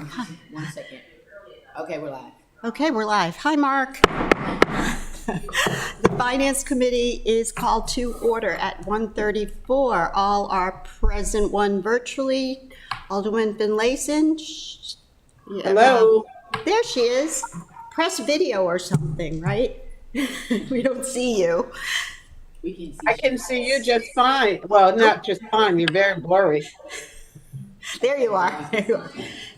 1 second. Okay, we're live. Okay, we're live. Hi, Mark. The Finance Committee is called to order at 1:34. All are present, one virtually. Alderman Finlayson. Hello. There she is. Press video or something, right? We don't see you. We can see. I can see you just fine. Well, not just fine, you're very blurry. There you are. There you are.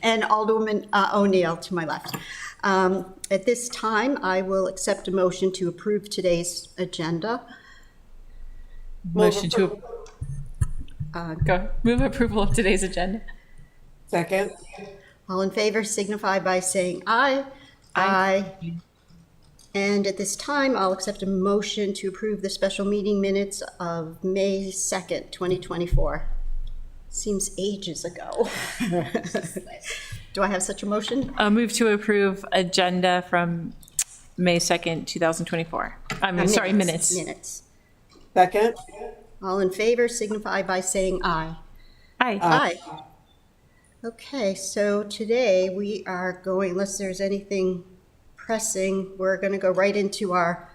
And Alderman O'Neill to my left. At this time, I will accept a motion to approve today's agenda. Motion to move approval of today's agenda. Second. All in favor signify by saying aye. Aye. And at this time, I'll accept a motion to approve the special meeting minutes of May 2nd, 2024. Seems ages ago. Do I have such a motion? Move to approve agenda from May 2nd, 2024. Sorry, minutes. Minutes. Second. All in favor signify by saying aye. Aye. Aye. Okay, so today we are going, unless there's anything pressing, we're going to go right into our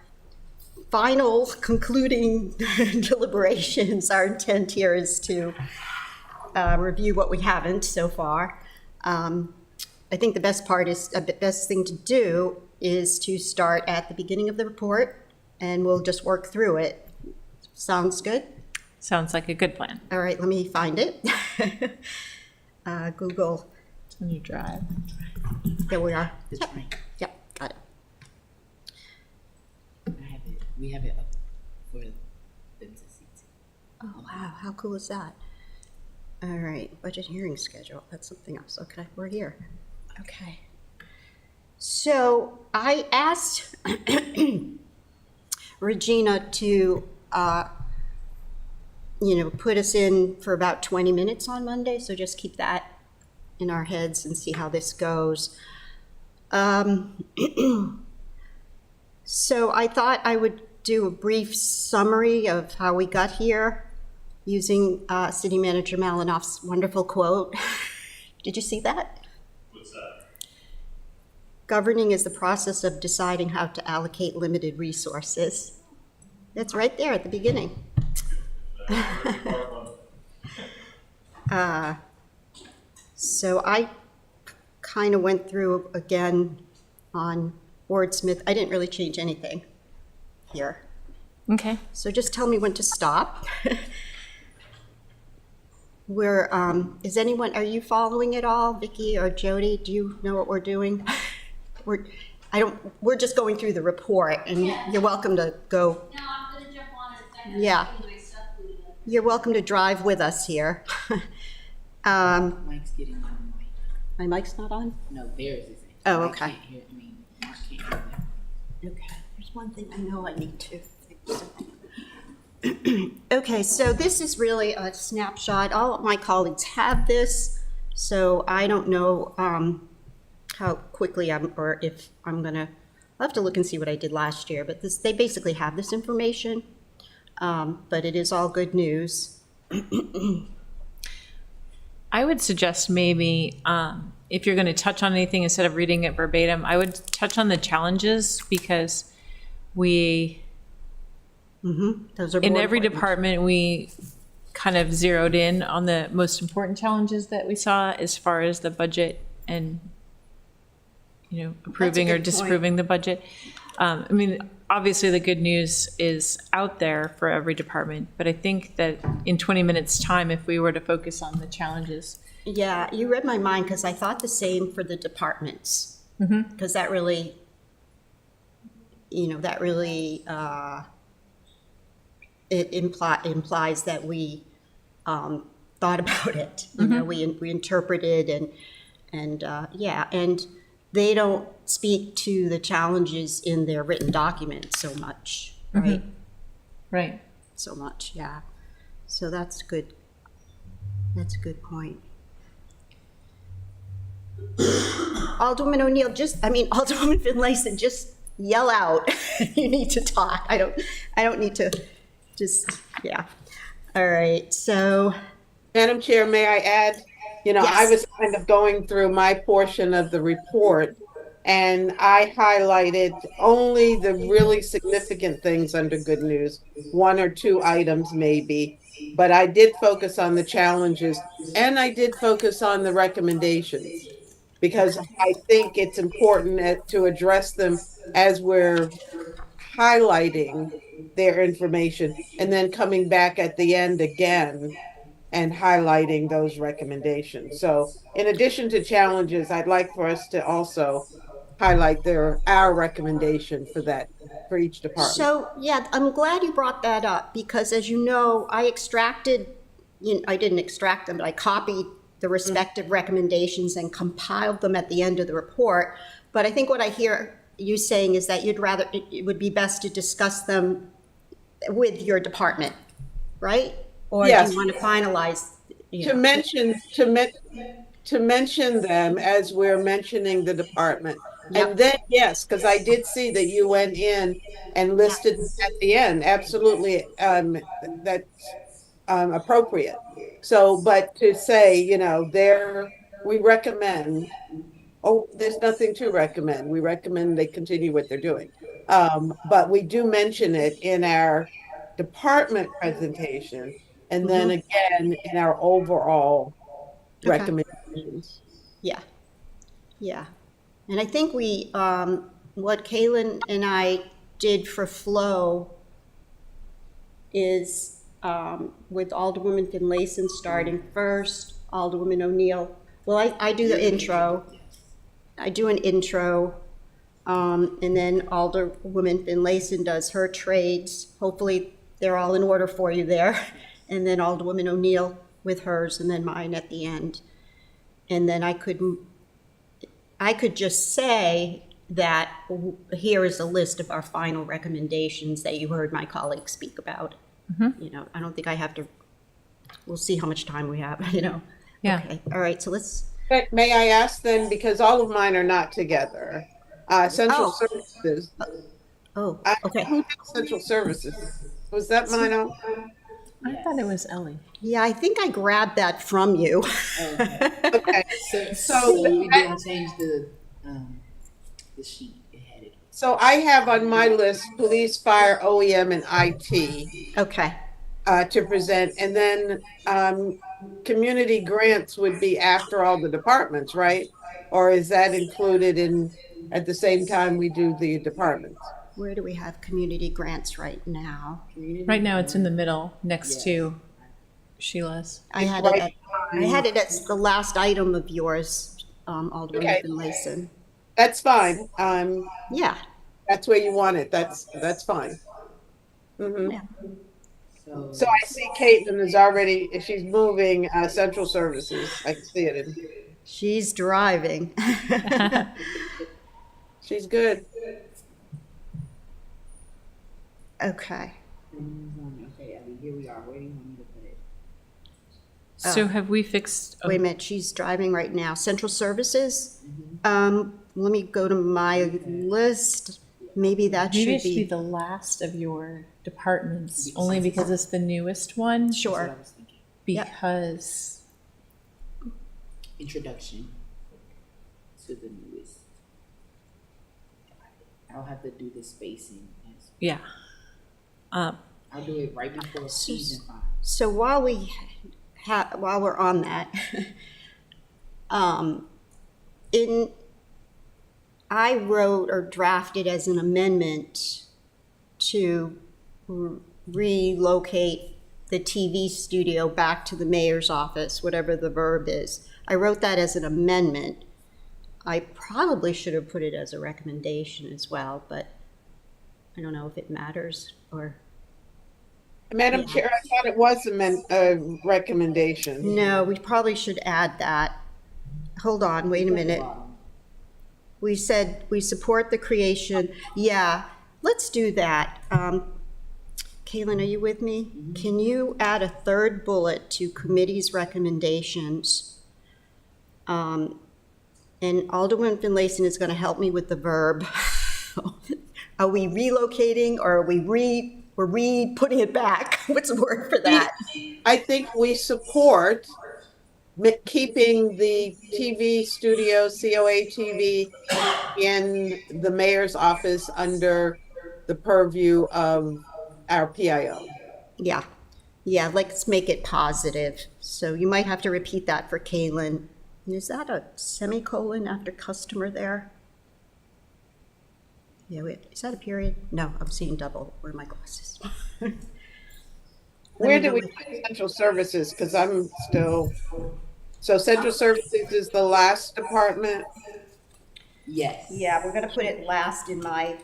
final concluding deliberations. Our intent here is to review what we haven't so far. I think the best thing to do is to start at the beginning of the report, and we'll just work through it. Sounds good? Sounds like a good plan. All right, let me find it. Google. It's on your drive. There we are. It's right. Yep, got it. I have it. We have it up for them to see. Oh, wow, how cool is that? All right, budget hearing schedule, that's something else. Okay, we're here. Okay. So I asked Regina to, put us in for about 20 minutes on Monday, so just keep that in our heads and see how this goes. So I thought I would do a brief summary of how we got here using City Manager Malinoff's wonderful quote. Did you see that? What's that? Governing is the process of deciding how to allocate limited resources. That's right there at the beginning. So I kind of went through again on wordsmith. I didn't really change anything here. Okay. So just tell me when to stop. Are you following it all? Vicki or Jody, do you know what we're doing? We're just going through the report, and you're welcome to go. No, I'm gonna jump on in a second. Yeah. I'm getting my stuff cleaned up. You're welcome to drive with us here. Mike's getting on the mic. My mic's not on? No, theirs isn't. Oh, Mike okay. can't hear. Mark can't hear them. Okay, there's one thing I know I need to fix. Okay, so this is really a snapshot. All of my colleagues have this, so I don't know how quickly or if I'm gonna, I'll have to look and see what I did last year, but they basically have this information, but it is all good news. I would suggest maybe if you're going to touch on anything instead of reading it verbatim, I would touch on the challenges because Those are in more every important. department, we kind of zeroed in on the most important challenges that we saw as far as the budget and, approving or good point. disapproving the budget. Obviously, the good news is out there for every department, but I think that in 20 minutes' time, if we were to focus on the challenges. Yeah, you read my mind because I thought the same for the departments. Because that really, it implies that we thought about it. We interpreted and they don't speak to the challenges in their written documents so much, right? Right. So much, yeah. So that's good. That's a good point. Alderman O'Neill, Alderwoman Finlayson, just yell out. You need to talk. I don't need to just, yeah. All right, so. Madam Chair, may I add You know, I Yes. was kind of going through my portion of the report and I highlighted only the really significant things under good news, one or two items maybe. But I did focus on the challenges and I did focus on the recommendations because I think it's important to address them as we're highlighting their information and then coming back at the end again and highlighting those recommendations. So in addition to challenges, I'd like for us to also highlight our recommendation for that, for each department. So, yeah, I'm glad you brought that up because as you know, I extracted, I didn't extract them, but I copied the respective recommendations and compiled them at the end of the report. But I think what I hear you saying is that it would be best to discuss them with your department, right? Or do Yes. you want to finalize? To mention them as we're mentioning the department. Yep. And then, yes, because I did see that you went in and listed at the end, absolutely, that's appropriate. So, but to say, you know, we recommend, oh, there's nothing to recommend. We recommend they continue what they're doing. But we do mention it in our department presentation and then again in our overall Okay. recommendations. Yeah, yeah. And I think what Kaylin and I did for Flow is with Alderwoman Finlayson starting first, Alderwoman O'Neill. Well, I do the intro. I do an intro, and then Alderwoman Finlayson does her trades. Hopefully, they're all in order for you there. And then Alderwoman O'Neill with hers, and then mine at the end. And then I could just say that here is a list of our final recommendations that you heard my colleagues speak about. You know, I don't think I have to, we'll see how much time we have, you know. Yeah. Okay, all right, so let's, But may I ask then, because all of mine are not together, Central Oh. Services. okay. Who did Central Services? Was that mine? I thought it was Ellie. Yeah, I think I grabbed that from you. Okay. So we didn't change the sheet. It had it. So I have on my list police, fire, OEM, and IT Okay, to present. And then community grants would be after all the departments, right? Or is that included in, at the same time we do the departments? where do we have community grants right now? Right now, it's in the middle, next to Sheila's. I had it as the last item of yours, Alderwoman Okay. Finlayson. That's fine. Yeah, That's where you want it. That's fine. Mhm. yeah. So I see Caitlin is already, she's moving Central Services. I can see it. She's driving. She's good. Okay. Okay, Abby, here we are. Where do you want me to put it? So have we fixed? Wait a minute, she's driving right now. Central Services? Let me go to my list. Maybe that Maybe should it should be be, the last of your departments, only because it's the newest one. That's what I sure. was thinking. Yep. Because Introduction to the newest. I'll have to do the spacing. yeah, I'll do it right before season 5. So while we're on that, I wrote or drafted as an amendment to relocate the TV studio back to the mayor's office, whatever the verb is. I wrote that as an amendment. I probably should have put it as a recommendation as well, but I don't know if it matters or. Madam Chair, I thought it was a recommendation. No, we probably should add that. Hold on, wait a minute. We said we support the creation. Yeah, let's do that. Kaylin, are you with me? Can you add a third bullet to committee's recommendations? And Alderman Finlayson is going to help me with the verb. Are we relocating or are we putting it back? What's the word for that? I think we support keeping the TV studio, COA TV, in the mayor's office under the purview of our PIO. Yeah, yeah, let's make it positive. So you might have to repeat that for Caitlin. And is that a semicolon after customer there? Yeah, wait, is that a period? No, I'm seeing double. Where are my glasses? Where me do we go put central services? Because I'm still, so central services is the last department. Yes. Yeah, we're gonna put it last in my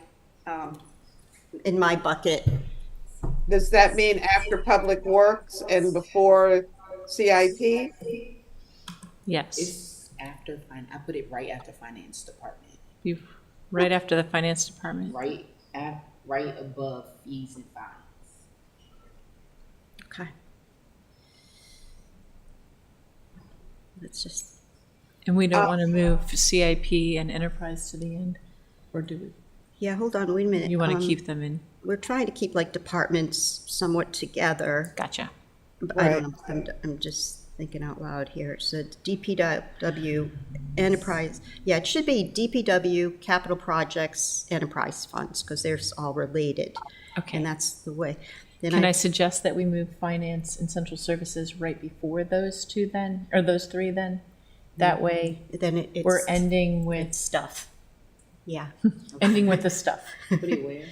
bucket. Does that mean after Public Works and before CIP? Yes, It's after, I put it right after finance department, you, right after the finance department. right above fees and fines. Okay. Let's just, And we don't want to move CIP and enterprise to the end, or do we? yeah, hold on, wait a minute. You want to keep them in? We're trying to keep like departments somewhat together. Gotcha. But I don't know, I'm just thinking out loud here. So DPW, enterprise, yeah, it should be DPW, capital projects, enterprise funds, because they're all related. Okay. And that's the way. Then Can I suggest that we move finance and central services right before those two then, or those three then? That way, Then it's. we're ending with, Stuff. Yeah. ending with the stuff. Put it where?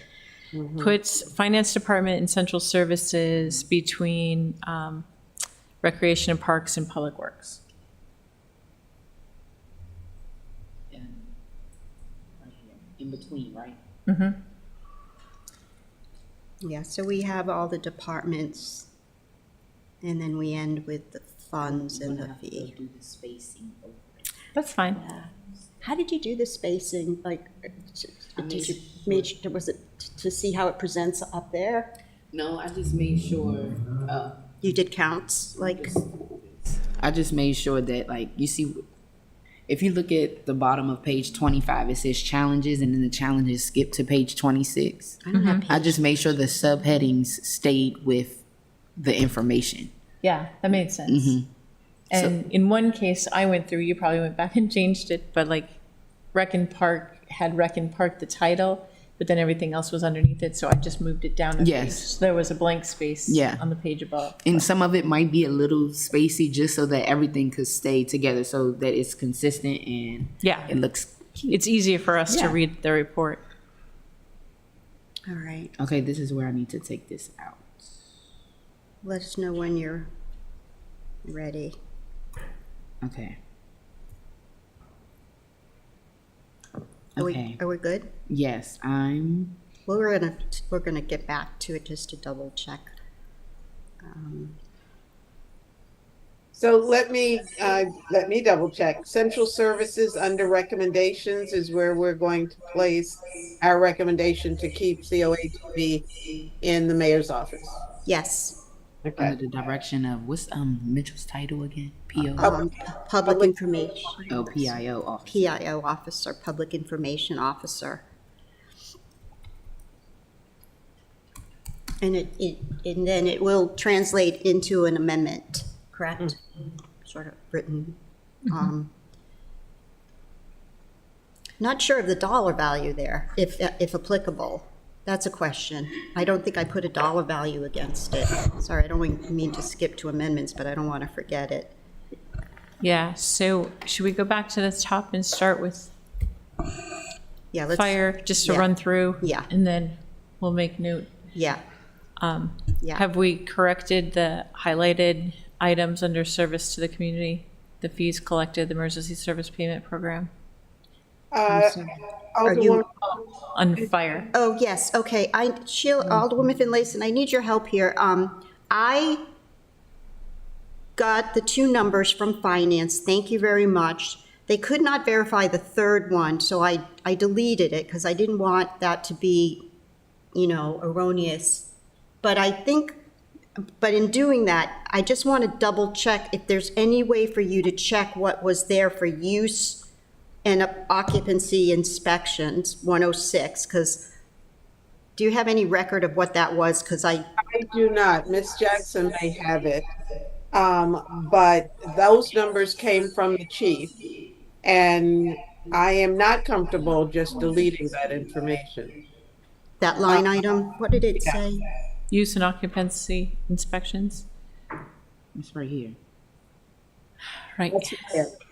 Puts finance department and central services between recreation and parks and public works. And right here, in between, right? Mm-hmm. Yeah, so we have all the departments, and then we end with the funds and the Have to fee. do the spacing over it. That's fine. How did you do the spacing? Like, did you was it to see how it presents up there? No, I just made sure, You did counts, like, I just made sure that, like, you see, if you look at the bottom of page 25, it says challenges, and then the challenges skip to page 26. I don't have I just made sure the subheadings stayed with the information. Yeah, that made sense. And in one case, I went through, you probably went back and changed it, but like Rec and Park had Rec and Park the title, but then everything else was underneath it, so I just moved it down a Yes. page. So there was a blank space Yeah. on the page above. And some of it might be a little spacey just so that everything could stay together so that it's consistent and Yeah, it looks cute. it's easier for us to Yeah. read the report. all right. Okay, this is where I need to take this out. Let us know when you're ready. Okay. Are Okay. we good? Yes, I'm. Well, we're gonna get back to it just to double check. So let me double check. Central services under recommendations is where we're going to place our recommendation to keep COATV in the mayor's office. Yes, Okay. Under the direction of what's Mitchell's title again? PO. public information. Oh, PIO office. PIO officer, public information officer. And and then it will translate into an amendment, correct? Sort of written. Not sure of the dollar value there, if applicable. That's a question. I don't think I put a dollar value against it. Sorry, I don't mean to skip to amendments, but I don't want to forget it. Yeah, so should we go back to the top and start with Yeah, let's. fire, just to yeah. run through? Yeah. And then we'll make note. Yeah. Yeah. Have we corrected the highlighted items under service to the community? The fees collected, the emergency service payment program Are you? Alderwoman, on fire? Oh, yes, okay. Alderwoman Finlayson, I need your help here. I got the two numbers from finance. Thank you very much. They could not verify the third one, so I deleted it because I didn't want that to be, erroneous. But in doing that, I just want to double check if there's any way for you to check what was there for use and occupancy inspections, 106, because do you have any record of what that was? Because I do not. Miss Jackson may have it. But those numbers came from the chief, and I am not comfortable just deleting that information. That line item, what did it yeah. say? Use and occupancy inspections, It's right here. right?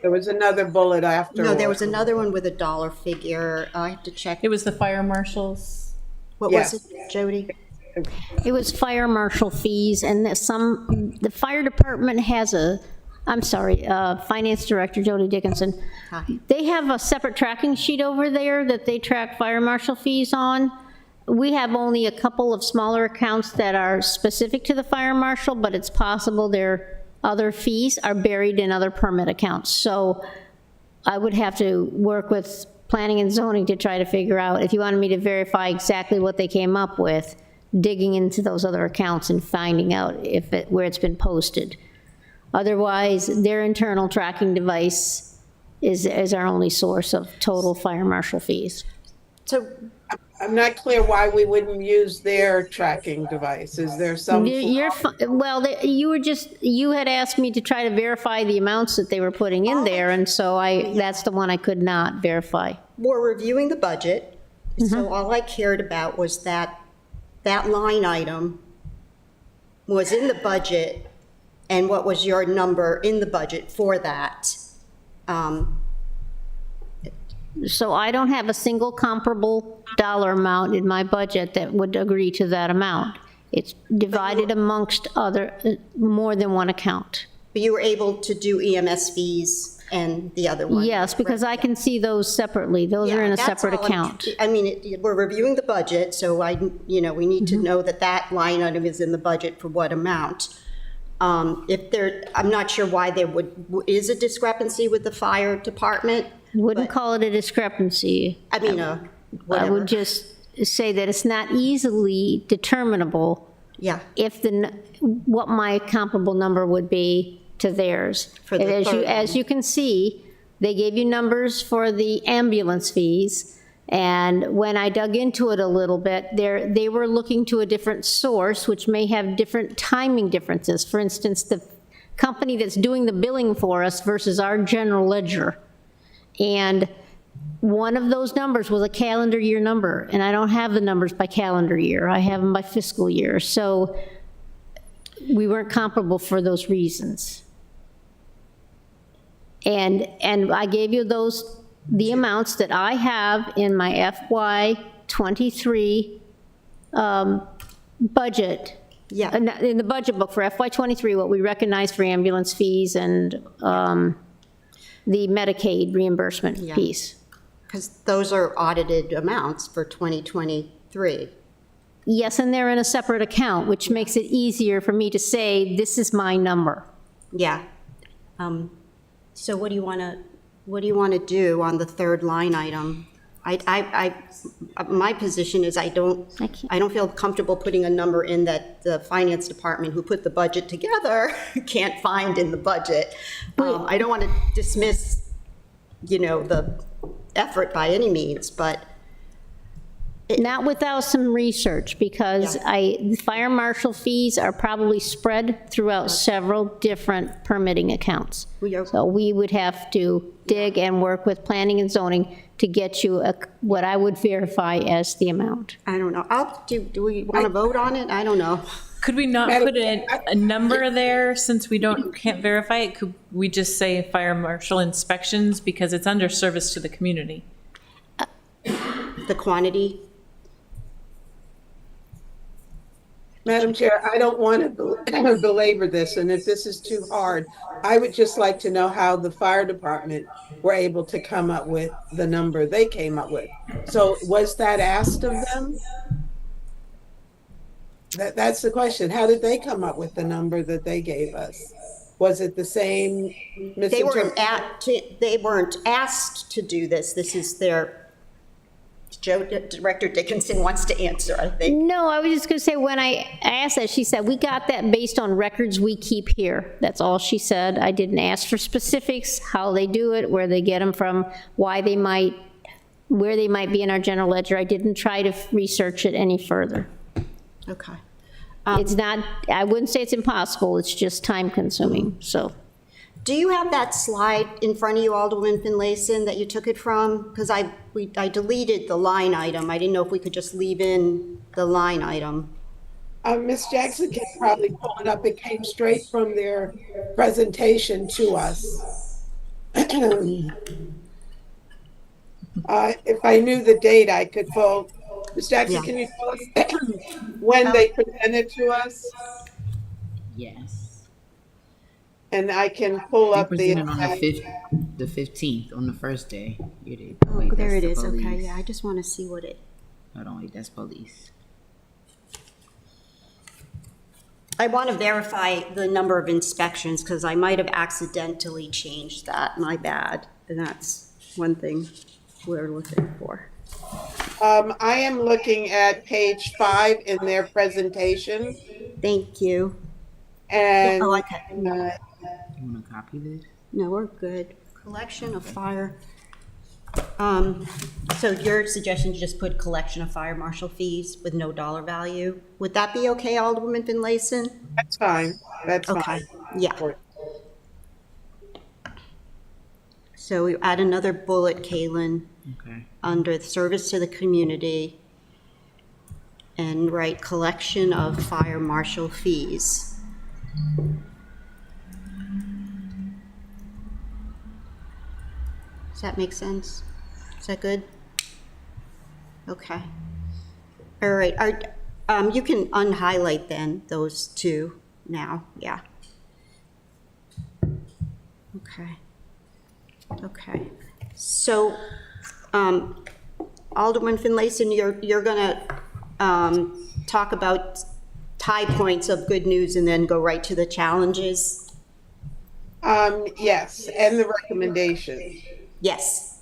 There was another bullet after. No, there was another one with a dollar figure. I have to check. It was the fire marshals. What was it, Jody? It was fire marshal fees, and the fire department has Finance Director Jody Dickinson. Hi. They have a separate tracking sheet over there that they track fire marshal fees on. We have only a couple of smaller accounts that are specific to the fire marshal, but it's possible their other fees are buried in other permit accounts. So I would have to work with planning and zoning to try to figure out, if you wanted me to verify exactly what they came up with, digging into those other accounts and finding out where it's been posted. Otherwise, their internal tracking device is our only source of total fire marshal fees. So I'm not clear why we wouldn't use their tracking device. Is there some? You had asked me to try to verify the amounts that they were putting in there, and so that's the one I could not verify. we're reviewing the budget. So all I cared about was that line item was in the budget and what was your number in the budget for that. So I don't have a single comparable dollar amount in my budget that would agree to that amount. It's divided amongst more than one account. But you were able to do EMS fees and the other one? Yes, because I can see those separately. Those are in a Yeah, that's separate all I'm- account. I mean, we're reviewing the budget, so we need to know that line item is in the budget for what amount. I'm not sure why is a discrepancy with the fire department. Wouldn't call it a discrepancy. I mean, I whatever. would just say that it's not easily determinable Yeah, what my comparable number would be to theirs. For the And third as you can see, they gave you numbers for the ambulance fees, and when I dug into it a little bit, they were looking to a different source, which may have different timing differences. For instance, the company that's doing the billing for us versus our general ledger. And one of those numbers was a calendar year number, and I don't have the numbers by calendar year. I have them by fiscal year. So we weren't comparable for those reasons. And I gave you the amounts that I have in my FY '23 budget. Yeah. In the budget book for FY '23, what we recognize for ambulance fees and the Medicaid reimbursement Yeah. piece. because those are audited amounts for 2023. Yes, and they're in a separate account, which makes it easier for me to say, this is my number. Yeah. So what do you want to do on the third line item? My position is I don't feel comfortable putting a number in that the finance department who put the budget together can't find in the budget. I don't want to dismiss, the effort by any means, but Not without some research, because the fire marshal fees are probably spread throughout several different permitting accounts. So we would have to dig and work with planning and zoning to get you what I would verify as the amount. I don't know. Do we want to vote on it? I don't know. Could we not put a number there since we can't verify it? Could we just say fire marshal inspections because it's under service to the community? The quantity? Madam Chair, I don't want to belabor this, and if this is too hard, I would just like to know how the fire department were able to come up with the number they came up with. So was that asked of them? That's the question. How did they come up with the number that they gave us? Was it the same? They weren't asked to do this. This is Director Dickinson wants to answer, I think. No, I was just going to say, when I asked that, she said, we got that based on records we keep here. That's all she said. I didn't ask for specifics, how they do it, where they get them from, where they might be in our general ledger. I didn't try to research it any further. Okay. It's not, I wouldn't say it's impossible, it's just time consuming, so. Do you have that slide in front of you, Alderman Finlayson, that you took it from? Because I deleted the line item. I didn't know if we could just leave in the line item. Ms. Jackson can probably pull it up. It came straight from their presentation to us. If I knew the date, I could pull. Ms. Jackson, Yeah. can you tell us when they presented to us? Yes. And I can pull They up the. presented on the 15th, on the first day. You did. Oh, Wait, there it that's is. the Okay, police. yeah, I just want to see what it. Hold on, wait, that's police. I want to verify the number of inspections because I might have accidentally changed that. My bad. And that's one thing we're looking for. I am looking at page 5 in their presentation, Thank you. and Oh, okay. You want to copy this? No, we're good. Collection of fire. So your suggestion to just put collection of fire marshal fees with no dollar value? Would that be okay, Alderwoman Finlayson? that's fine. That's Okay, fine. yeah. So we add another bullet, Kalen, Okay. under the service to the community and write collection of fire marshal fees. Does that make sense? Is that good? Okay. All right, you can unhighlight then those two now, yeah. Okay. Okay. So, Alderman Finlayson, you're gonna, talk about high points of good news and then go right to the challenges? Yes, and the recommendation. Yes.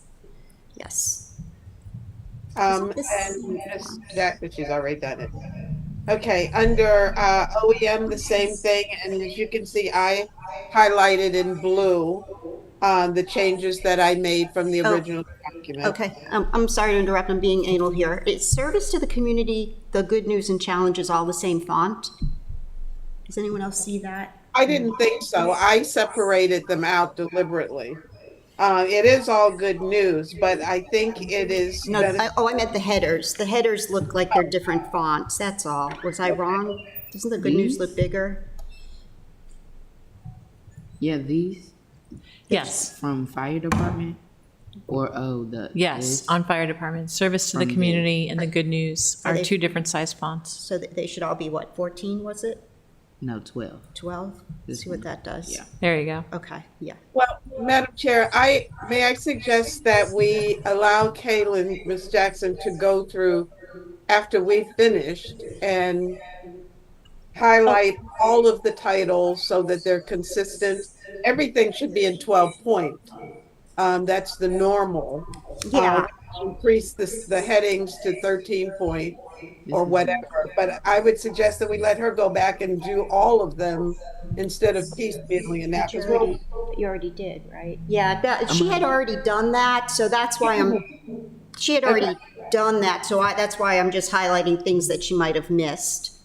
Yes. And Ms. Jackson, she's already done it. Okay, under OEM, the same thing, and as you can see, I highlighted in blue the changes that I made from the Oh, original document. Okay, I'm sorry to interrupt, I'm being anal here. It's service to the community, the good news and challenges, all the same font? Does anyone else see that? I didn't think so. I separated them out deliberately. It is all good news, but I think it is. No, I meant the headers. The headers look like they're different fonts, that's all. Was I wrong? Doesn't the good news look bigger? Yeah, these Yes, from fire department, or yes, this? on fire department, service to the From the- community and the good news Are are they- two different size fonts. So that they should all be what, 14 was it? No, 12. 12? This See what one. that does? Yeah. There you go. Okay, yeah. Well, Madam Chair, may I suggest that we allow Kaylin, Ms. Jackson, to go through after we've finished and highlight all of the titles so that they're consistent. Everything should be in 12 point. That's the normal. Yeah. Increase the headings to 13 point or whatever. But I would suggest that we let her go back and do all of them instead of piecemealing and that. You already did, right? Yeah, she had already done that, so that's why she had already done that, so that's why I'm just highlighting things that she might have missed.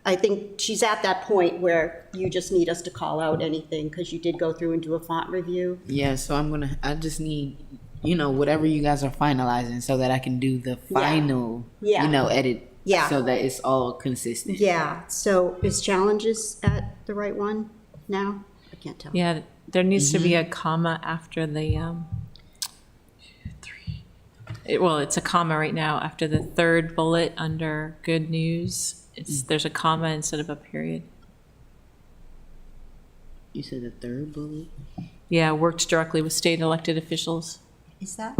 I think she's at that point where you just need us to call out anything, because you did go through and do a font review. Yeah, so I just need, whatever you guys are finalizing so that I can do the final, Yeah. edit. Yeah. So that it's all consistent. Yeah, so is challenges at the right one now? I can't tell. Yeah, there needs to be a comma after the, it's a comma right now after the third bullet under good news. There's a comma instead of a period. You said the third bullet? Yeah, worked directly with state elected officials. Is that?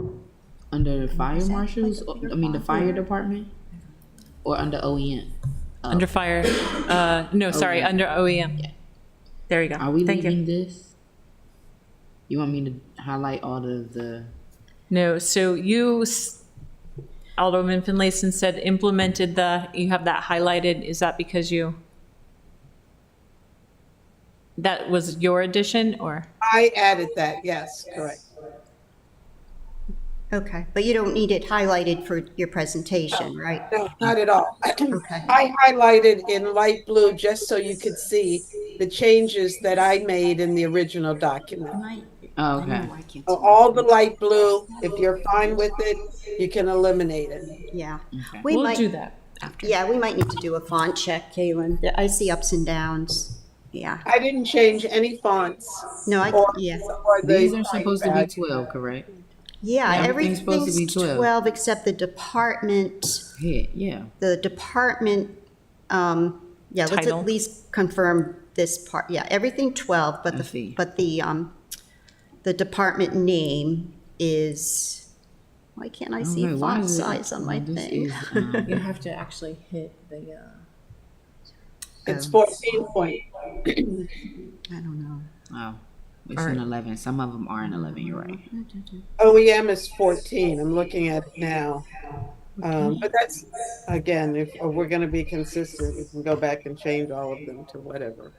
Under the fire that marshals? like a I mean, the fire department? Or under OEM? Under fire, no, sorry, under OEM. Yeah. There you go. Are we Thank you. leaving this? You want me to highlight all of the? No, so Alderman Finlayson said implemented you have that highlighted. Is that because that was your addition or? I added that, yes, correct. Okay, but you don't need it highlighted for your presentation, right? No, not at all. Okay. I highlighted in light blue just so you could see the changes that I made in the original document. Oh, okay. So all the light blue, if you're fine with it, you can eliminate it. Yeah. Okay. We We'll might, do that. yeah, we might need to do a font check, Kaylin. I see ups and downs. Yeah. I didn't change any fonts. No, or- yeah. or the These are supposed to be type. 12, correct? Yeah, Everything's supposed to be everything's 12. 12 except the department, Yeah. yeah, let's Title. at least confirm this part. Yeah, everything 12, but I see. the department name is, why can't I see Okay, why font is it- size on my this thing? is, You have to actually hit the, It's 14 point. I don't know. oh, it's an 11. Some of them are an 11, you're right. OEM is 14. I'm looking at it now. But that's, again, if we're going to be consistent, we can go back and change all of them to whatever.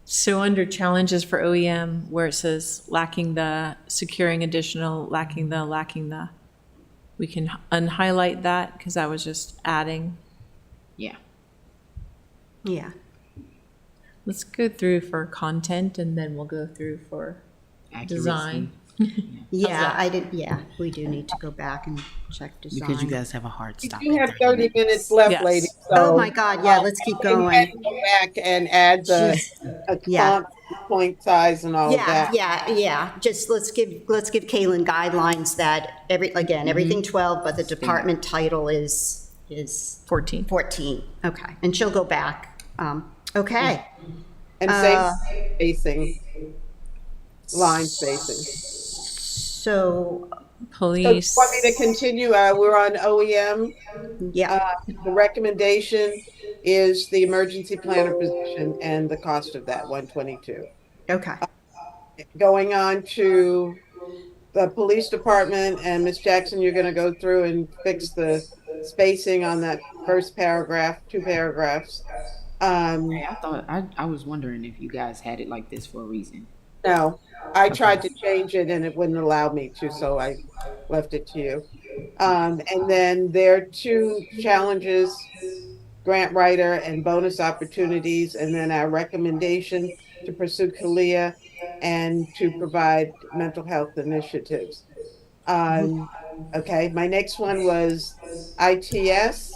so under challenges for OEM, where it says lacking the, securing additional, lacking the, we can unhighlight that because that was just adding. Yeah. Yeah, Let's go through for content and then we'll go through for Accuracy. design. yeah, we do need to go back and check design. Because you guys have a hard You stop. do at have 30 minutes left, Yes. ladies. Oh so, my God, yeah, let's keep and going. Go back and add the Yeah. font, point size and all of Yeah, that. yeah. Just let's give Kaylin guidelines that everything 12, but the department title is 14. 14. Okay, and she'll go back. Okay. And same spacing, line spacing. So, So Police. want me to continue? We're on OEM. yeah, The recommendation is the emergency planner position and the cost of that, 122. okay. Going on to the police department, and Ms. Jackson, you're going to go through and fix the spacing on that first paragraph, 2 paragraphs. I thought, I was wondering if you guys had it like this for a reason. No, I tried to change it and it wouldn't allow me to, so I left it to you. And then there are 2 challenges, grant writer and bonus opportunities, and then our recommendation to pursue CALIA and to provide mental health initiatives. Okay, my next one was ITS.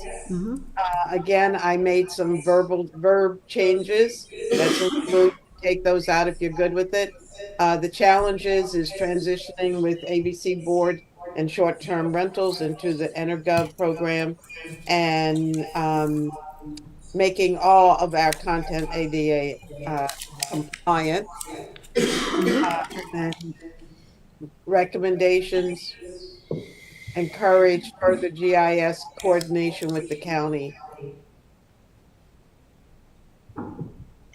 Again, I made some verb changes. That's include, take those out if you're good with it. The challenges is transitioning with ABC board and short-term rentals into the EnerGov program, and making all of our content ADA compliant. And recommendations encourage further GIS coordination with the county.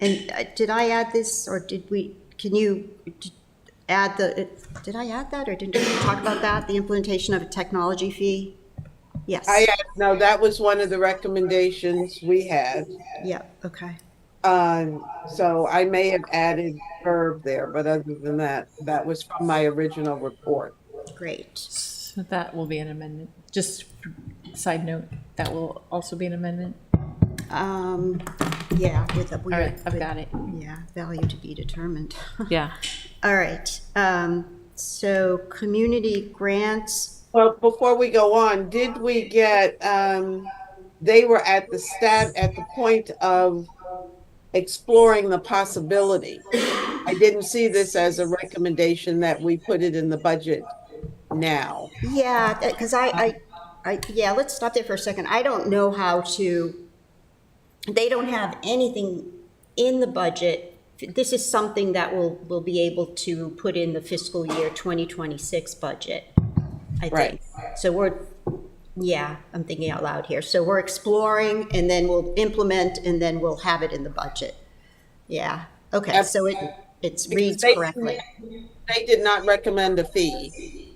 And did I add this, or can you add did I add that, or didn't we talk about that, the implementation of a technology fee? Yes. No, that was one of the recommendations we had. Yeah, okay. So I may have added verb there, but other than that, that was from my original report. Great. So that will be an amendment. Just side note, that will also be an amendment. Yeah, with the. All right, I've got it. Yeah, value to be determined. Yeah. All right, so community grants, Well, before we go on, did we get, they were at the point of exploring the possibility. I didn't see this as a recommendation that we put it in the budget now. yeah, because yeah, let's stop there for a second. I don't know how to, they don't have anything in the budget. This is something that we'll be able to put in the fiscal year 2026 budget, I think. Right. So yeah, I'm thinking out loud here. So we're exploring, and then we'll implement, and then we'll have it in the budget. Yeah, okay, so it reads They- correctly. They did not recommend a fee.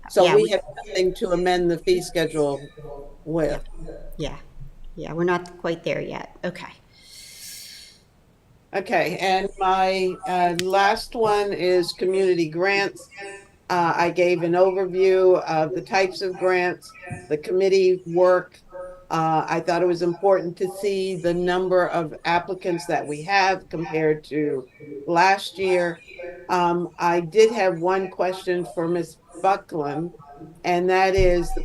So Yeah, we have nothing to amend the fee schedule with. Yeah, we're not quite there yet. Okay. Okay, and my last one is community grants. I gave an overview of the types of grants, the committee work. I thought it was important to see the number of applicants that we have compared to last year. I did have one question for Ms. Buckland, and that is the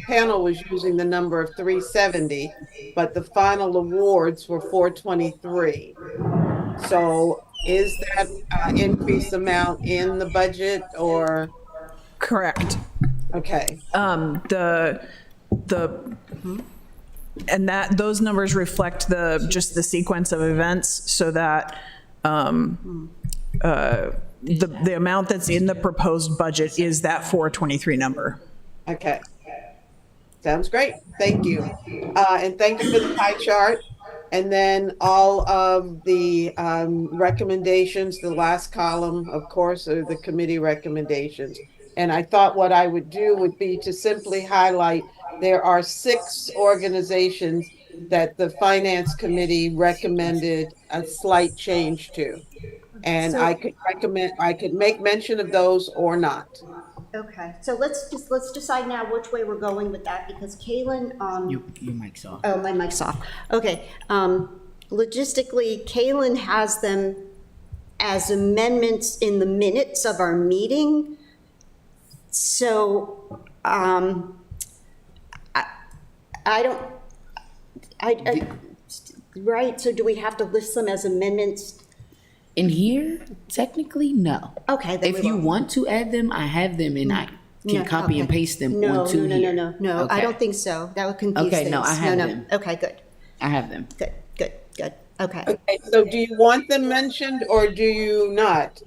panel was using the number of 370, but the final awards were 423. So is that increased amount in the budget or, Correct. okay, And that, those numbers reflect just the sequence of events so that the amount that's in the proposed budget is that 423 number. okay. Sounds great. Thank you. And thank you for the pie chart. And then all of the recommendations, the last column, of course, are the committee recommendations. And I thought what I would do would be to simply highlight there are 6 organizations that the finance committee recommended a slight change to. And I could make mention of those or not. Okay, so let's decide now which way we're going with that, because Kaylin, Your mic's off. oh, my mic's off. Okay, logistically, Kaylin has them as amendments in the minutes of our meeting. So, right, so do we have to list them as amendments? In here, technically, no. Okay, then If we you won't. want to add them, I have them and I can No, copy and okay. paste them No, onto no, here. no, I Okay. don't think so. That would confuse Okay, things. no, I have No. them. Okay, good, I have them. good, okay. Okay, so do you want them mentioned or do you not?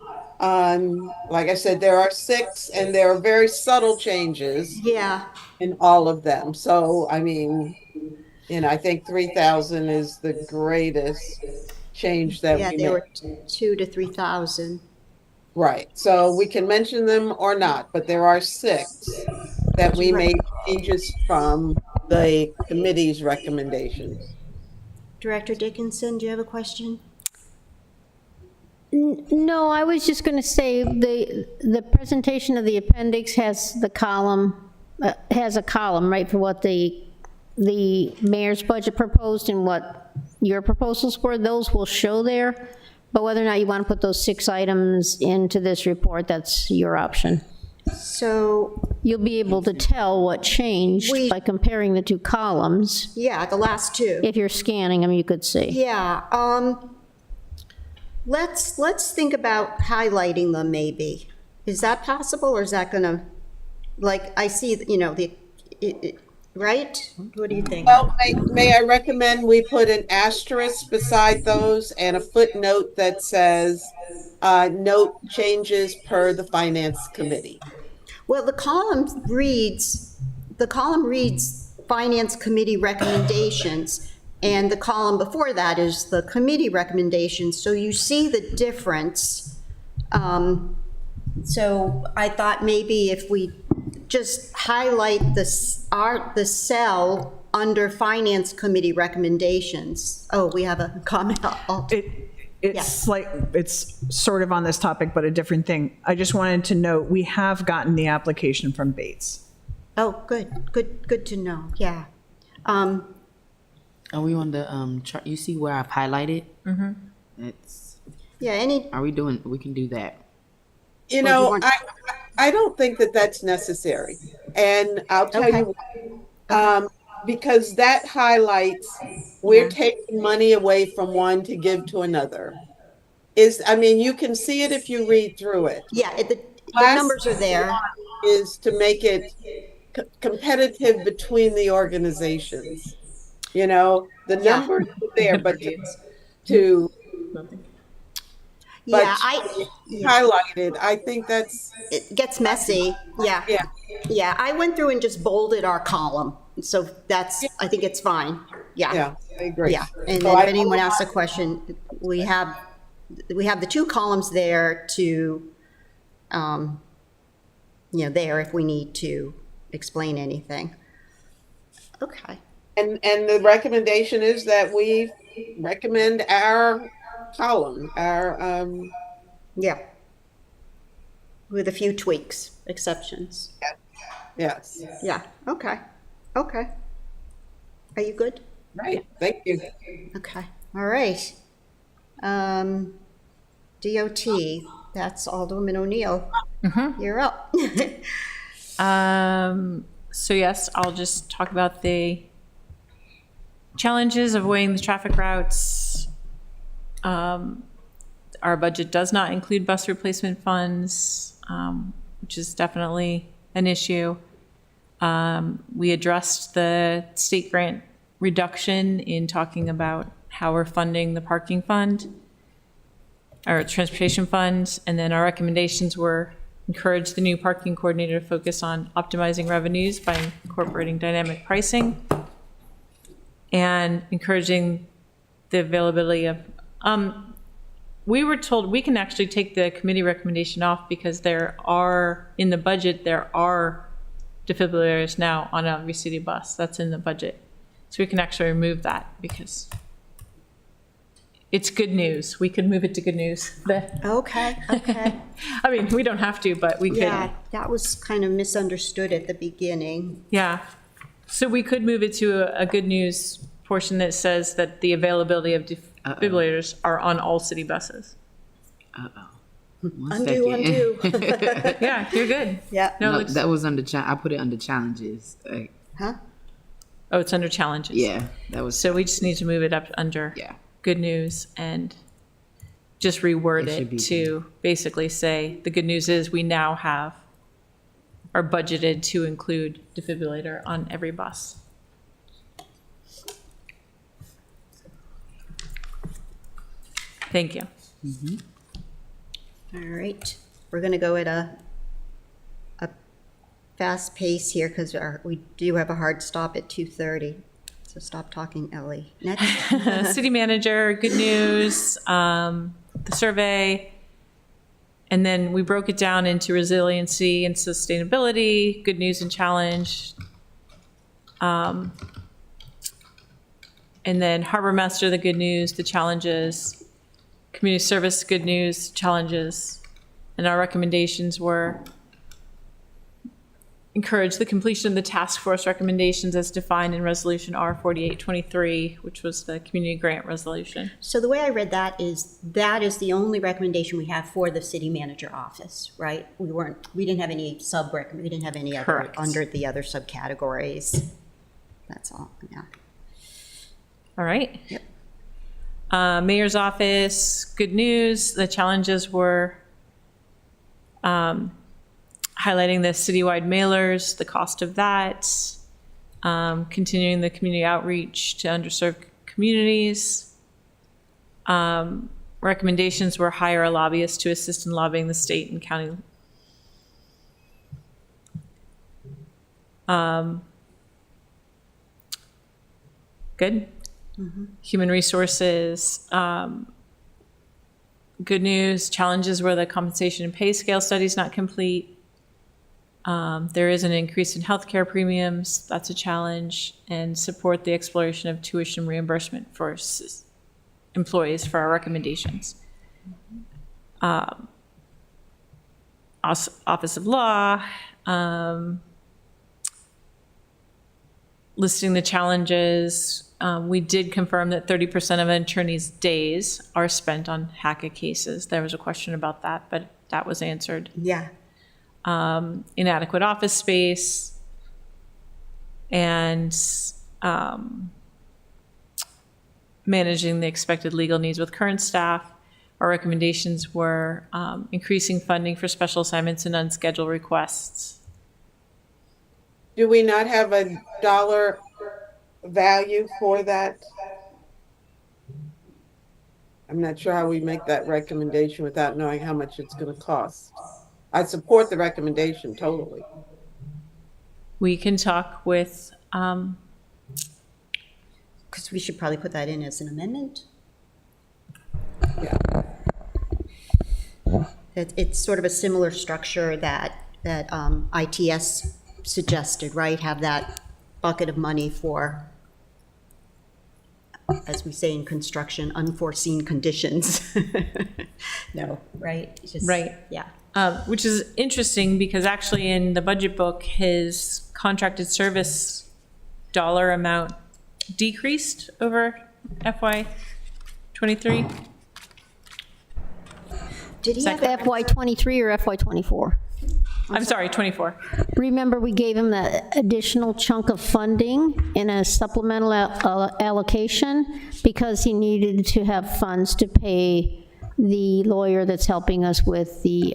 Like I said, there are 6 and there are very subtle changes Yeah, in all of them. So, I mean, I think 3,000 is the greatest change that yeah, we there made. were 2,000 to 3,000. Right, so we can mention them or not, but there are 6 that we made changes from the committee's recommendations. Director Dickinson, do you have a question? No, I was just going to say, the presentation of the appendix has the column, has a column, right, for what the mayor's budget proposed and what your proposals were. Those will show there, but whether or not you want to put those 6 items into this report, that's your option. So, You'll be able to tell what changed We- by comparing the 2 columns. yeah, the last 2. If you're scanning them, you could see. Yeah, let's think about highlighting them maybe. Is that possible, or is that gonna, like, I see, right? What do you think? Well, may I recommend we put an asterisk beside those and a footnote that says, note changes per the finance committee. Well, the column reads Finance Committee recommendations, and the column before that is the committee recommendations, so you see the difference. So I thought maybe if we just highlight the cell under Finance Committee recommendations. Oh, we have a comment. It's sort of on this topic, but a different thing. I just wanted to note, we have gotten the application from Bates. Oh, good to know, yeah. Are we on the chart? You see where I've highlighted? Mm-hmm. It's. Yeah, We can do that. You Well, know, you want- I don't think that that's necessary. And I'll tell Okay. you why. Because that highlights we're taking money away from one to give to another. You can see it if you read through it. Yeah, the Last numbers are there. Is to make it competitive between the organizations. The Yeah. numbers are there, but to Yeah, highlighted, I think that's, it gets messy, yeah. yeah. Yeah, I went through and just bolded our column, so I think it's fine, yeah. Yeah, I agree. Yeah, and So then I- if anyone asks a question, we have the 2 columns there to, there if we need to explain anything. Okay, And the recommendation is that we recommend our column, our, yeah. with a few tweaks, exceptions. Yes, Yeah, okay, okay. Are you good? right, thank you. Okay, all right. DOT, that's Alderman O'Neill. You're up. So yes, I'll just talk about the challenges of weighing the traffic routes. Our budget does not include bus replacement funds, which is definitely an issue. We addressed the state grant reduction in talking about how we're funding the parking fund, or transportation fund, and then our recommendations were encourage the new parking coordinator to focus on optimizing revenues by incorporating dynamic pricing and encouraging the availability of, we were told we can actually take the committee recommendation off because there are, in the budget, there are defibrillators now on every city bus. That's in the budget. So we can actually remove that because it's good news. We could move it to good news. Okay, okay. I mean, we don't have to, but we could. Yeah, that was kind of misunderstood at the beginning. Yeah. So we could move it to a good news portion that says that the availability of defibrillators are on all city buses. One Undo, second. undo. Yeah, you're good. Yeah, No, it No, looks, that was under, I put it under challenges. huh? oh, it's under challenges. Yeah, that was, So we just need to move it up under yeah. good news and just reword It should it be to basically say, the good news is we now are budgeted to include defibrillator on every bus. Thank you. All right, we're gonna go at a fast pace here because we do have a hard stop at 2:30. So stop talking, Ellie. Next. City manager, good news, the survey, and then we broke it down into resiliency and sustainability, good news and challenge. And then harbor master, the good news, the challenges, community service, good news, challenges. And our recommendations were encourage the completion of the task force recommendations as defined in resolution R4823, which was the community grant resolution. So the way I read that is the only recommendation we have for the city manager office, right? We didn't have any we didn't have any other Correct. under the other subcategories. That's all, yeah. All right. Yep. Mayor's office, good news. The challenges were highlighting the citywide mailers, the cost of that, continuing the community outreach to underserved communities. Recommendations were hire a lobbyist to assist in lobbying the state and county. Good. Human resources, good news. Challenges were the compensation and pay scale studies not complete. There is an increase in healthcare premiums. That's a challenge. And support the exploration of tuition reimbursement for employees for our recommendations. Office of Law, listing the challenges. We did confirm that 30% of an attorney's days are spent on HACA cases. There was a question about that, but that was answered. Yeah. Inadequate office space, and managing the expected legal needs with current staff. Our recommendations were increasing funding for special assignments and unscheduled requests. Do we not have a dollar value for that? I'm not sure how we make that recommendation without knowing how much it's going to cost. I support the recommendation totally. We can talk with, Because we should probably put that in as an amendment. Yeah. It's sort of a similar structure that ITS suggested, right? Have that bucket of money for, as we say in construction, unforeseen conditions. No, right? It's just- Right. Yeah. which is interesting because actually in the budget book, his contracted service dollar amount decreased over FY '23. Did he have FY '23 or FY '24? I'm sorry, '24. Remember, we gave him that additional chunk of funding in a supplemental allocation because he needed to have funds to pay the lawyer that's helping us with the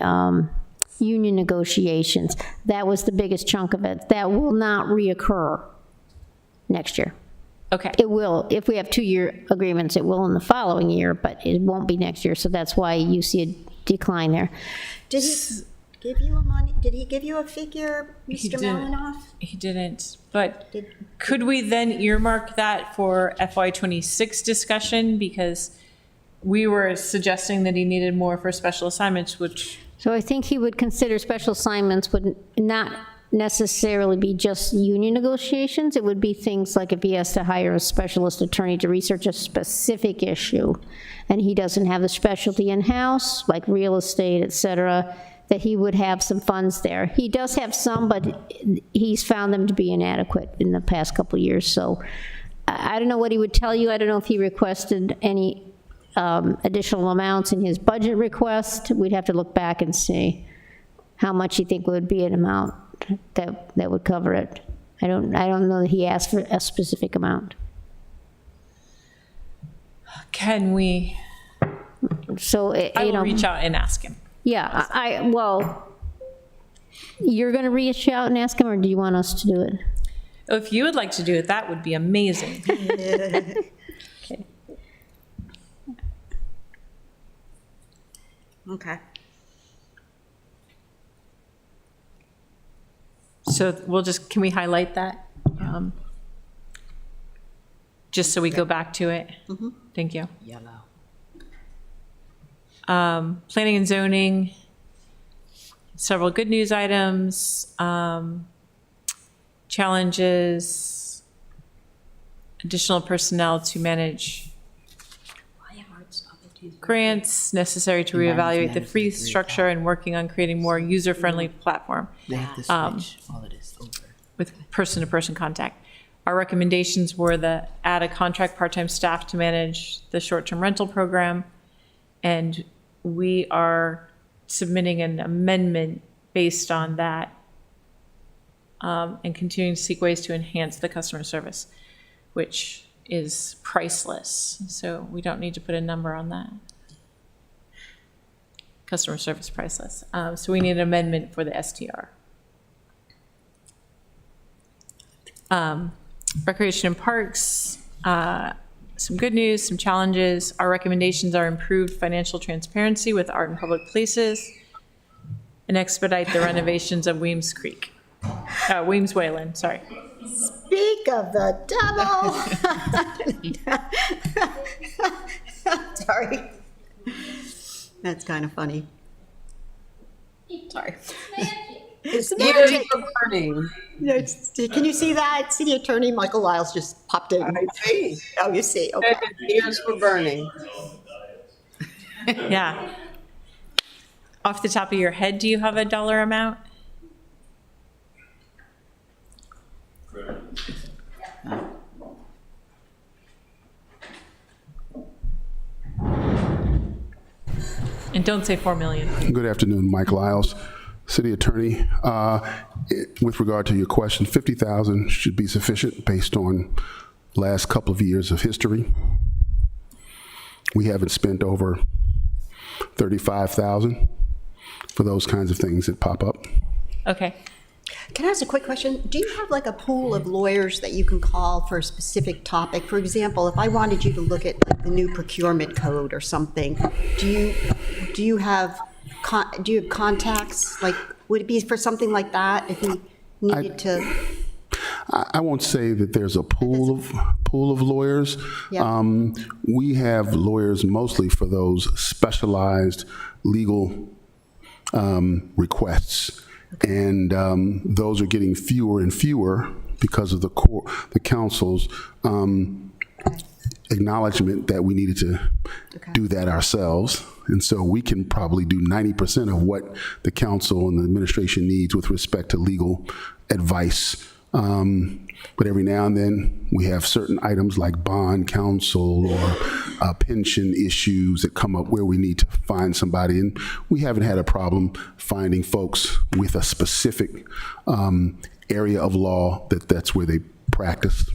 union negotiations. That was the biggest chunk of it. That will not reoccur next year. Okay. It will, if we have 2-year agreements, it will in the following year, but it won't be next year, so that's why you see a decline there. Did he give you a money, did he give you a figure, He Mr. didn't. Malinoff? He didn't, but Did- could we then earmark that for FY '26 discussion? Because we were suggesting that he needed more for special assignments, which, So I think he would consider special assignments would not necessarily be just union negotiations. It would be things like if he has to hire a specialist attorney to research a specific issue, and he doesn't have the specialty in-house, like real estate, et cetera, that he would have some funds there. He does have some, but he's found them to be inadequate in the past couple of years. So I don't know what he would tell you. I don't know if he requested any additional amounts in his budget request. We'd have to look back and see how much you think would be an amount that would cover it. I don't know that he asked for a specific amount. can we, So, I you will know, reach out and ask him. yeah, well, you're going to reach out and ask him, or do you want us to do it? If you would like to do it, that would be amazing. Okay. So we'll just, can we highlight that? Just so we go back to it? Thank you. Yellow. Planning and zoning, several good news items, challenges, additional personnel to manage grants necessary to reevaluate the fee structure and working on creating more user-friendly platform They have to switch all of this over. with person-to-person contact. Our recommendations were that add a contract part-time staff to manage the short-term rental program. And we are submitting an amendment based on that and continuing to seek ways to enhance the customer service, which is priceless. So we don't need to put a number on that. Customer service priceless. So we need an amendment for the STR. Recreation and parks, some good news, some challenges. Our recommendations are improved financial transparency with art in public places and expedite the renovations of Weems Creek, Weems Wayland, sorry. Speak of the devil. Sorry. That's kind of funny. Sorry. It's ears are burning. Can you see that? City Attorney Michael Lyles just popped in. I see. Oh, you see, okay. His ears were burning. Yeah. Off the top of your head, do you have a dollar amount? And don't say 4 million. Good afternoon, Mike Lyles, City Attorney. With regard to your question, 50,000 should be sufficient based on last couple of years of history. We haven't spent over 35,000 for those kinds of things that pop up. Okay. Can I ask a quick question? Do you have like a pool of lawyers that you can call for a specific topic? For example, if I wanted you to look at like the new procurement code or something, do you have contacts? Like, would it be for something like that if you needed to? I won't say that there's a pool of lawyers. Yeah. We have lawyers mostly for those specialized legal requests. And those are getting fewer and fewer because of the council's acknowledgement that we needed to do that ourselves. And so we can probably do 90% of what the council and the administration needs with respect to legal advice. But every now and then, we have certain items like bond counsel or pension issues that come up where we need to find somebody. And we haven't had a problem finding folks with a specific area of law that's where they practice.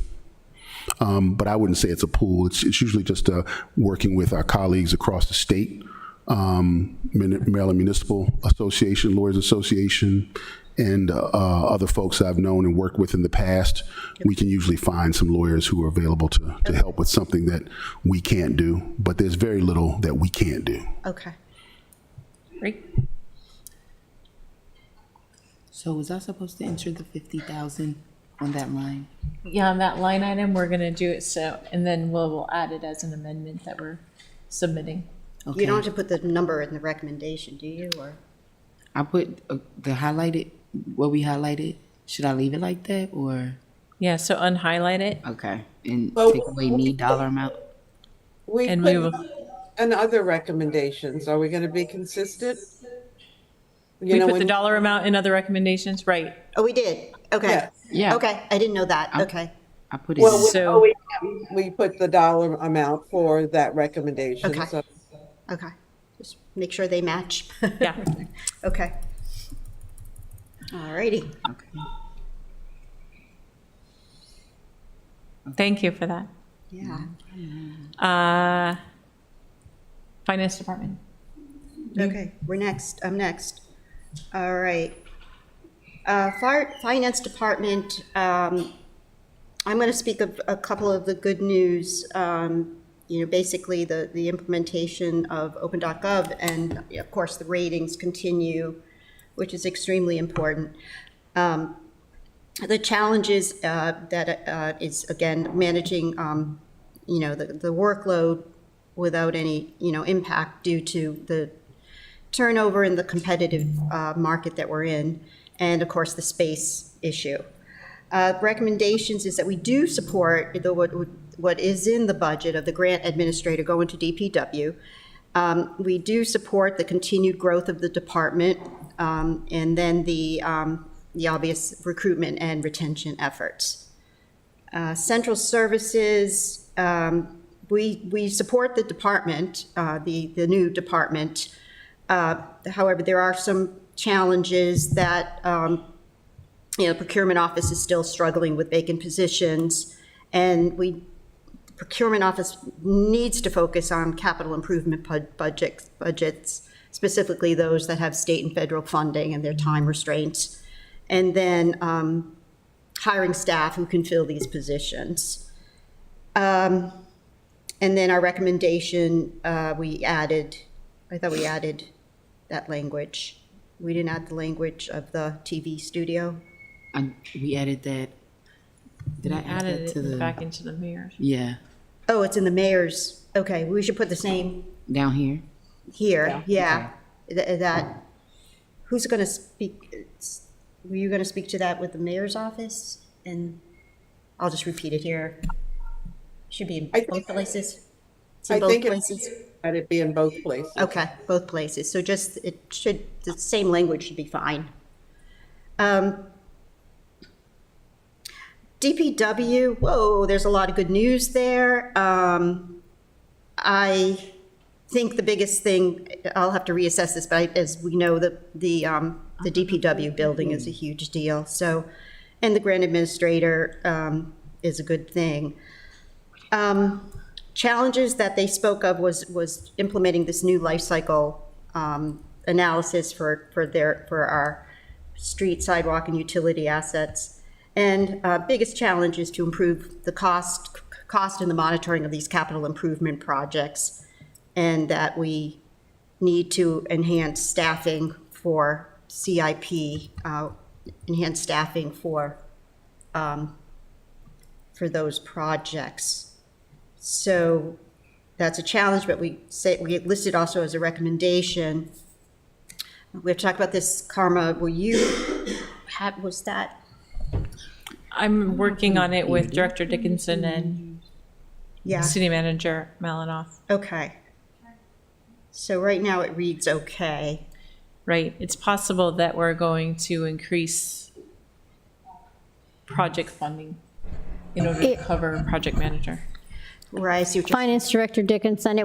But I wouldn't say it's a pool. It's usually just working with our colleagues across the state, Maryland Municipal Association, Lawyers Association, and other folks I've known and worked with in the past. We can usually find some lawyers who are available to help with something that we can't do, but there's very little that we can't do. Okay. Great. So was I supposed to enter the 50,000 on that line? Yeah, on that line item, we're gonna do it so, and then we'll add it as an amendment that we're submitting. Okay. You don't have to put the number in the recommendation, do you, or? I put the highlighted, what we highlighted. Should I leave it like that or? Yeah, so unhighlight it. Okay. And Well, take away need dollar amount? We And we put in other recommendations. Are we going to be consistent? We put the dollar amount in other recommendations, right? Oh, we did? Okay. Yeah. Yeah. Okay, I didn't know that. Okay. I put it Well, in. with So- OEM, we put the dollar amount for that recommendation. Okay. So Okay. Just make sure they match. Yeah. Okay. All righty. Okay. Thank you for that. Yeah. Finance Department. Okay, we're next. I'm next. All right. Finance Department, I'm going to speak of a couple of the good news. Basically the implementation of open.gov and of course the ratings continue, which is extremely important. The challenges that is again managing, the workload without any, impact due to the turnover in the competitive market that we're in, and of course the space issue. Recommendations is that we do support what is in the budget of the grant administrator going to DPW. We do support the continued growth of the department, and then the obvious recruitment and retention efforts. Central services, we support the department, the new department. However, there are some challenges that the procurement office is still struggling with vacant positions, and the procurement office needs to focus on capital improvement budgets, specifically those that have state and federal funding and their time restraints, and then hiring staff who can fill these positions. And then our recommendation, I thought we added that language. We didn't add the language of the TV studio. We added that. Did I add Added that to it the? back into the mayor's. Yeah, Oh, it's in the mayor's. Okay, we should put the same down here. here. Yeah. That, who's going to speak? Were you going to speak to that with the mayor's office? And I'll just repeat it here. Should be in both places. It's in I both think places. let it be in both places. Okay, both places. So just, the same language should be fine. DPW, whoa, there's a lot of good news there. I think the biggest thing, I'll have to reassess this, but as we know, the DPW building is a huge deal. So, and the grant administrator is a good thing. Challenges that they spoke of was implementing this new life cycle analysis for our street, sidewalk, and utility assets. And biggest challenge is to improve the cost and the monitoring of these capital improvement projects, and that we need to enhance staffing for CIP, enhance staffing for those projects. So that's a challenge, but we listed also as a recommendation. We have to talk about this, Karma. Was that? I'm working on it with Director Dickinson and Yeah. City Manager Malinoff. Okay. So right now it reads okay. Right, it's possible that we're going to increase project funding in order to cover project manager. Right, I see what you're Finance Director Dickinson,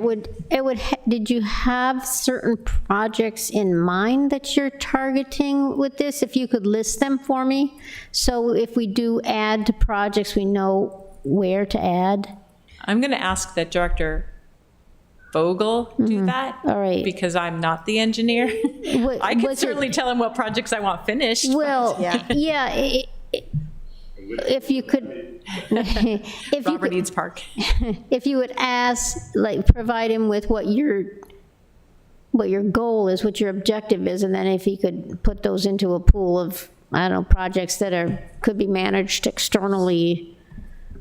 did you have certain projects in mind that you're targeting with this? If you could list them for me, so if we do add to projects, we know where to add. I'm going to ask that Director Vogel do that. All right. Because I'm not the engineer. I can was it- certainly tell him what projects I want finished. Well, Yeah. yeah, if you could, if you Robert could, Eads Park. if you would ask, like, provide him with what your goal is, what your objective is, and then if he could put those into a pool of, I don't know, projects that could be managed externally,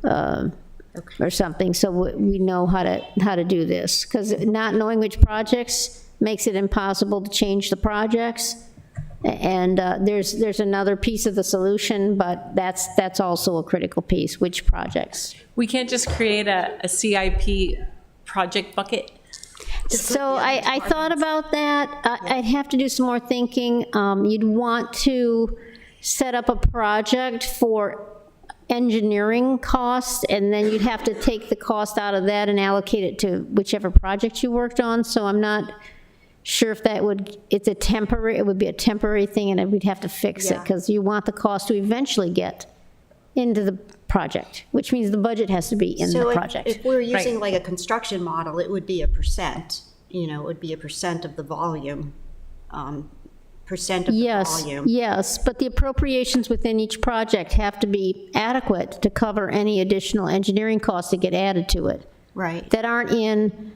or something, so we know how to do this. Because not knowing which projects makes it impossible to change the projects. And there's another piece of the solution, but that's also a critical piece, which projects. We can't just create a CIP project bucket. So I thought about that. I'd have to do some more thinking. You'd want to set up a project for engineering costs, and then you'd have to take the cost out of that and allocate it to whichever project you worked on. So I'm not sure if it would be a temporary thing, and we'd have to fix it, Yeah. because you want the cost to eventually get into the project, which means the budget has to be in the So project. if we're using like a construction model, it would be a percent, it would be a percent of the volume, percent of the Yes, volume. yes, but the appropriations within each project have to be adequate to cover any additional engineering costs that get added to it, Right. that aren't in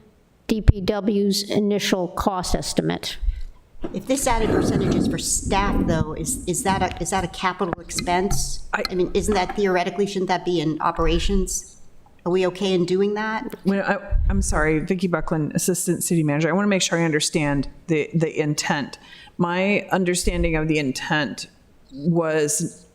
DPW's initial cost estimate. If this added percentage is for staff, though, is that a capital expense? I mean, isn't that theoretically, shouldn't that be in operations? Are we okay in doing that? I'm sorry, Vicki Buckland, Assistant City Manager. I want to make sure I understand the intent. My understanding of the intent was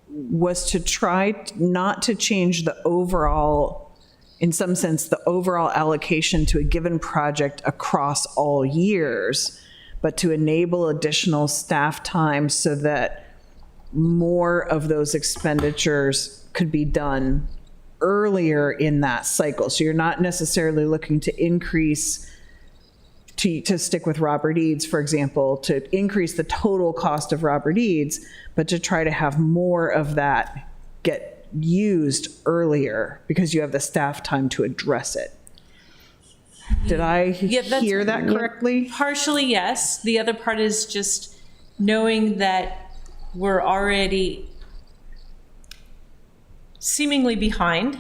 to try not to change the overall, in some sense, the overall allocation to a given project across all years, but to enable additional staff time so that more of those expenditures could be done earlier in that cycle. So you're not necessarily looking to increase, to stick with Robert Eads, for example, to increase the total cost of Robert Eads, but to try to have more of that get used earlier because you have the staff time to address it. Did I that's- hear that correctly? Partially, yes. The other part is just knowing that we're already seemingly behind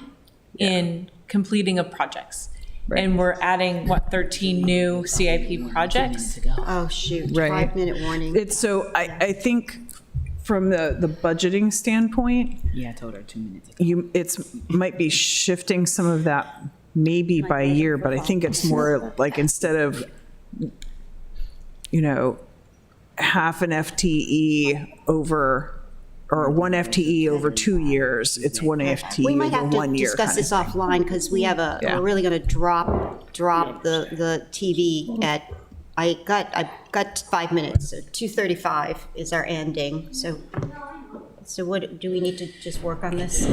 in completing of projects. And we're adding, 13 new CIP projects? Oh, shoot, Right. 5-minute warning. It's so, I think from the budgeting standpoint, Yeah, I told her 2 minutes. might be shifting some of that maybe by year, but I think it's more like instead of, half an FTE over, or one FTE over 2 years, it's one We FTE might have over to 1 year. discuss this offline, because we have Yeah. we're really going to drop the TV at, I've got 5 minutes, so 2:35 is our ending, so what, do we need to just work on this?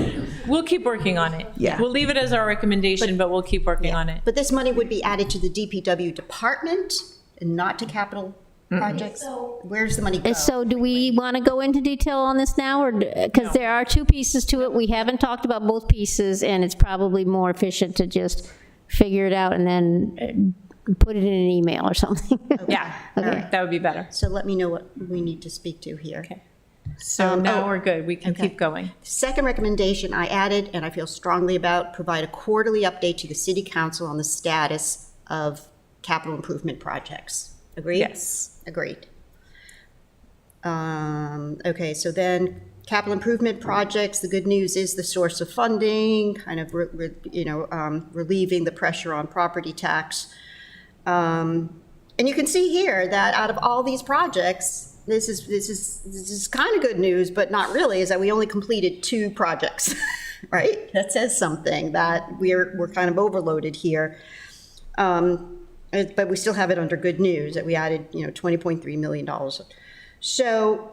We'll keep working on it. Yeah. We'll leave it as our recommendation, but we'll keep working on it. But this money would be added to the DPW department and not to capital projects? Where's the money go? So do we want to go into detail on this now, or, because there are two pieces to it, we haven't talked about both pieces, and it's probably more efficient to just figure it out and then put it in an email or something. Yeah, Okay. that would be better. So let me know what we need to speak to here. Okay. So now we're good. We can okay. keep going. Second recommendation I added, and I feel strongly about, provide a quarterly update to the city council on the status of capital improvement projects. Agreed? Yes. Agreed. Okay, so then capital improvement projects, the good news is the source of funding, kind of, relieving the pressure on property tax. And you can see here that out of all these projects, this is kind of good news, but not really, is that we only completed 2 projects, right? That says something, that we're kind of overloaded here. But we still have it under good news that we added, $20.3 million. So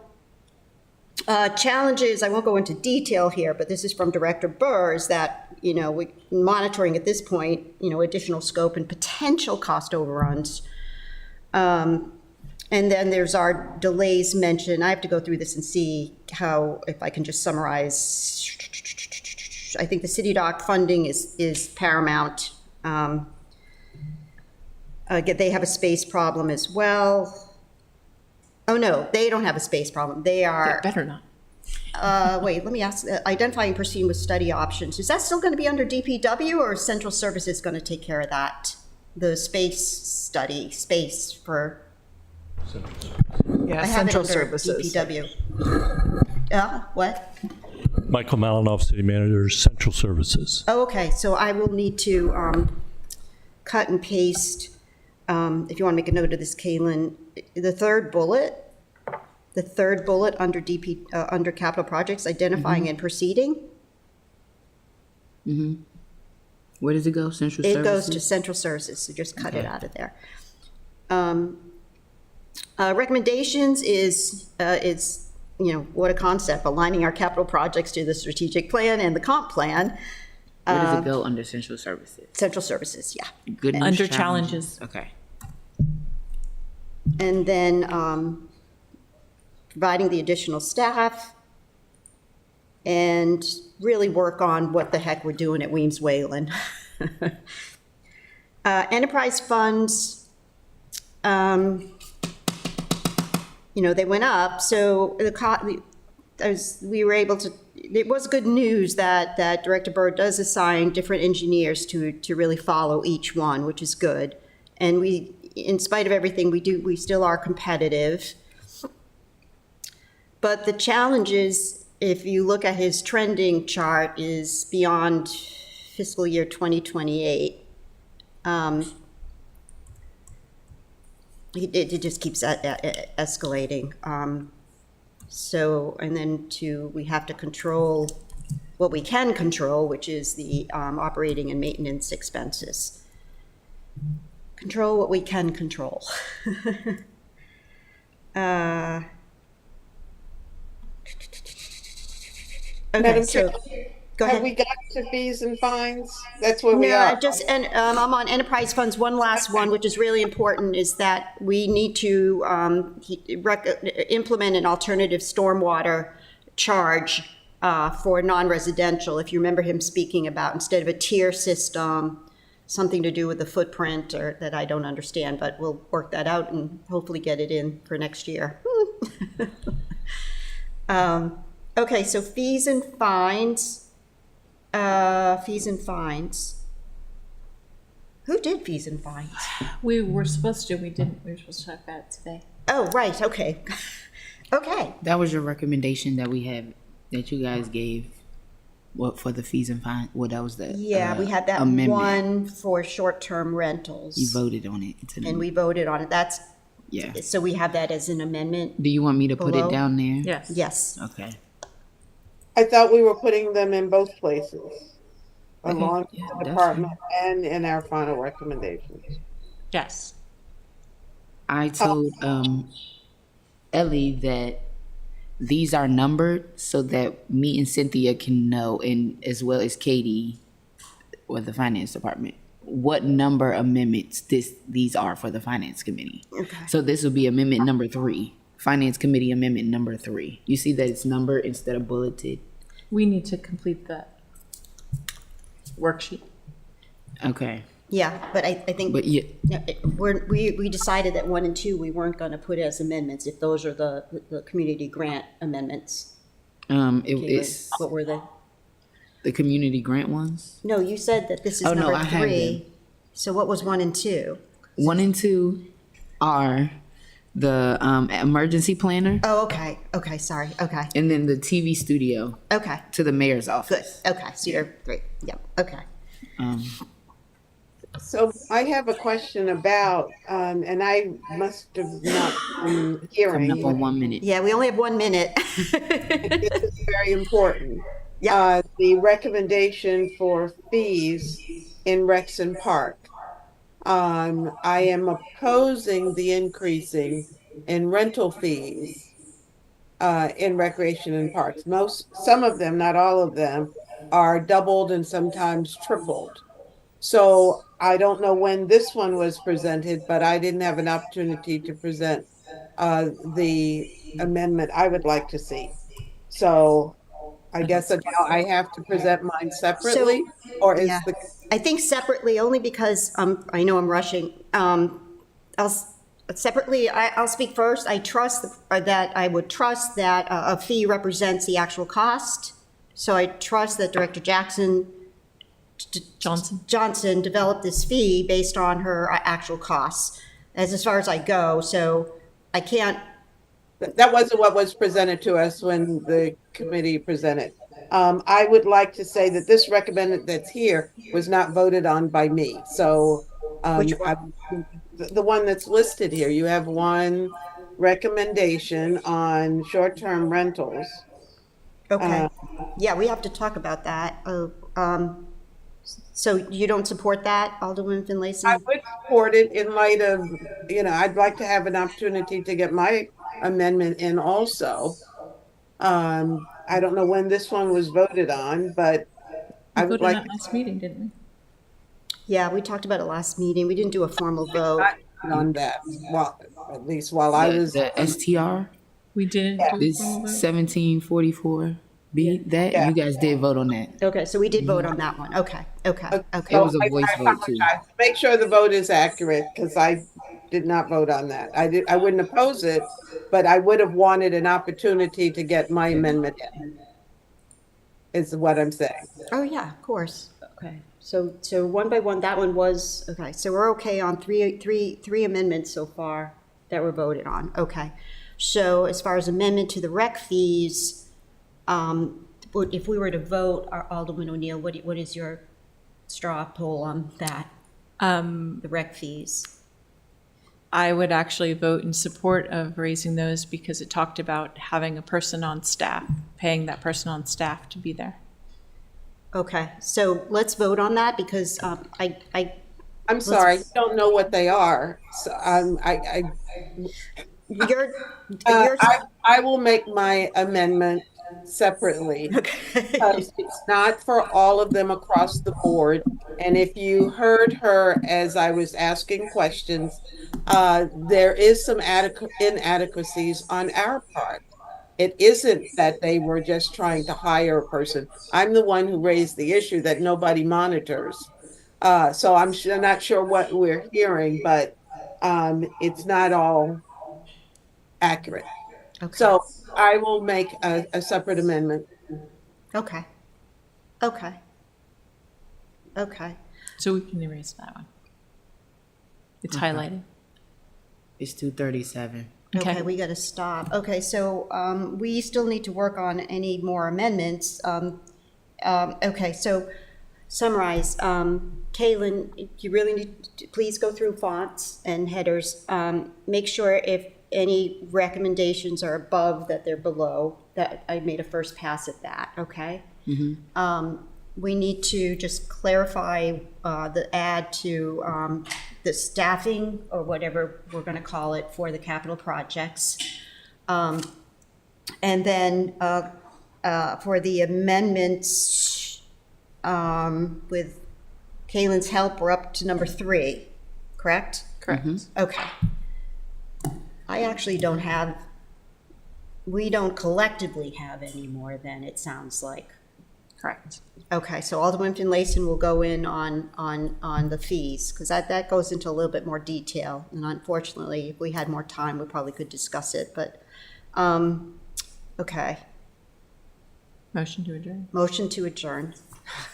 challenges, I won't go into detail here, but this is from Director Burr, is that, we monitoring at this point, additional scope and potential cost overruns. And then there's our delays mentioned. I have to go through this and see if I can just summarize. I think the city dock funding is paramount. They have a space problem as well. Oh, no, they don't have a space problem. They are, Better not. wait, let me ask, identifying and proceeding with study options. Is that still going to be under DPW, or is Central Services going to take care of that? The space for, Yeah, I have it central under services. DPW. What? Michael Malinoff, City Manager, Central Services. Oh, okay, so I will need to cut and paste, if you want to make a note of this, Caitlin, the third bullet under under capital projects, identifying and proceeding. Where does it go? Central It Services? goes to Central Services, so just cut it out of there. Recommendations is, what a concept, aligning our capital projects to the strategic plan and the comp plan. Where does it go under Central Services? Central Services, yeah. Good news, Under challenges. Okay. And then providing the additional staff and really work on what the heck we're doing at Weems Wayland. Enterprise funds, they went up, so we were able to, it was good news that Director Burr does assign different engineers to really follow each one, which is good. And we, in spite of everything, we still are competitive. But the challenges, if you look at his trending chart, is beyond fiscal year 2028. It just keeps escalating. And then we have to control what we can control, which is the operating and maintenance expenses. Control what we can control. Madam Okay, so, Chair, go have ahead. we got to fees and fines? That's where we No, are. I'm on enterprise funds. One last one, which is really important, is that we need to implement an alternative stormwater charge for non-residential. If you remember him speaking about, instead of a tier system, something to do with the footprint, or that I don't understand, but we'll work that out and hopefully get it in for next year. Okay, so fees and fines. Who did fees and fines? We were supposed to, we didn't, we were supposed to talk about it today. Oh, right, okay. Okay, That was your recommendation that we had, that you guys gave, for the fees and fines? Well, that was the yeah, we had that amendment. one for short-term rentals. You voted on it. It's an And we voted on it. yeah. So we have that as an amendment? Do you want me to put Below? it down there? Yes. Yes. Okay. I thought we were putting them in both places, along yeah, with the that's department and in our final recommendations. Yes. I told Ellie that these are numbered so that me and Cynthia can know, and as well as Katie or the finance department, what number amendments these are for the finance committee. Okay. So this will be amendment number 3, finance committee amendment number 3. You see that it's numbered instead of bulleted? We need to complete the worksheet. Okay. Yeah, but I think But yeah, we decided that 1 and 2, we weren't going to put as amendments, if those are the community grant amendments. it's What were they? the community grant ones. No, you said that this is Oh, no, number I have 3. them. So what was 1 and 2? 1 and 2 are the emergency planner Oh, okay, okay, sorry, okay, and then the TV studio okay, to the mayor's good, office. okay, so you're 3, yep, okay. So I have a question about, and I must have not been hearing. Coming up on 1 minute. Yeah, we only have 1 minute. This is very important. Yeah. The recommendation for fees in Rexon Park. I am opposing the increasing in rental fees in recreation and parks. Some of them, not all of them, are doubled and sometimes tripled. So I don't know when this one was presented, but I didn't have an opportunity to present the amendment I would like to see. So I guess that now I have to present mine separately, or is Yeah. the, I think separately, only because I know I'm rushing. Separately, I'll speak first. I trust that I would trust that a fee represents the actual cost. So I trust that Director Johnson developed this fee based on her actual costs, as far as I go. So I can't. that wasn't what was presented to us when the committee presented. I would like to say that this recommended that's here was not voted on by me. So Which one? the one that's listed here, you have one recommendation on short-term rentals. Okay. Yeah, we have to talk about that. So you don't support that, Alderman Finlayson? I would support it in light of, I'd like to have an opportunity to get my amendment in also. I don't know when this one was voted on, but I We would voted on like that last meeting, didn't we? Yeah, we talked about it last meeting. We didn't do a formal vote. on that, well, at least while I was. The STR We didn't do a is formal vote? 1744B. That Yeah. you guys did vote on that. Okay, so we did vote on that one. Okay. It So was a voice I vote too. apologize. Make sure the vote is accurate, because I did not vote on that. I wouldn't oppose it, but I would have wanted an opportunity to get my amendment in, is what I'm saying. Oh, yeah, of course. Okay. So one by one, that one was, okay, so we're okay on three amendments so far that were voted on. Okay. So as far as amendment to the rec fees, if we were to vote, Alderman O'Neill, what is your straw poll on that? The rec fees? I would actually vote in support of raising those because it talked about having a person on staff, paying that person on staff to be there. Okay, so let's vote on that because I'm sorry, I don't know what they are. So you're, I will make my amendment separately. Because it's not for all of them across the board. And if you heard her as I was asking questions, there is some inadequacies on our part. It isn't that they were just trying to hire a person. I'm the one who raised the issue that nobody monitors. So I'm not sure what we're hearing, but it's not all accurate. okay. So I will make a separate amendment. Okay. Okay. Okay. So we can erase that one. It's highlighted. It's 237. Okay, we got to stop. Okay, so we still need to work on any more amendments. Okay, so summarize. Kaylin, you really need to please go through fonts and headers. Make sure if any recommendations are above that they're below, that I made a first pass at that, okay? We need to just clarify the add to the staffing or whatever we're going to call it for the capital projects. And then for the amendments, with Kaylin's help, we're up to number 3, correct? Correct. Okay. I actually we don't collectively have any more than it sounds like. Correct. Okay, so Alderman Finlayson will go in on the fees, because that goes into a little bit more detail. And unfortunately, if we had more time, we probably could discuss it, but, okay. Motion to adjourn. Motion to adjourn.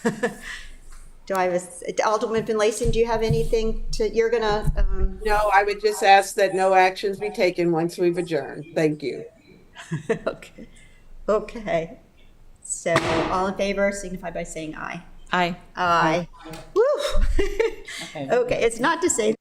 Do I have Alderman Finlayson, do you have anything you're gonna, No, I would just ask that no actions be taken once we've adjourned. Thank you. okay. Okay. So all in favor, signify by saying aye. Aye. Aye. Woo! Okay, it's not to say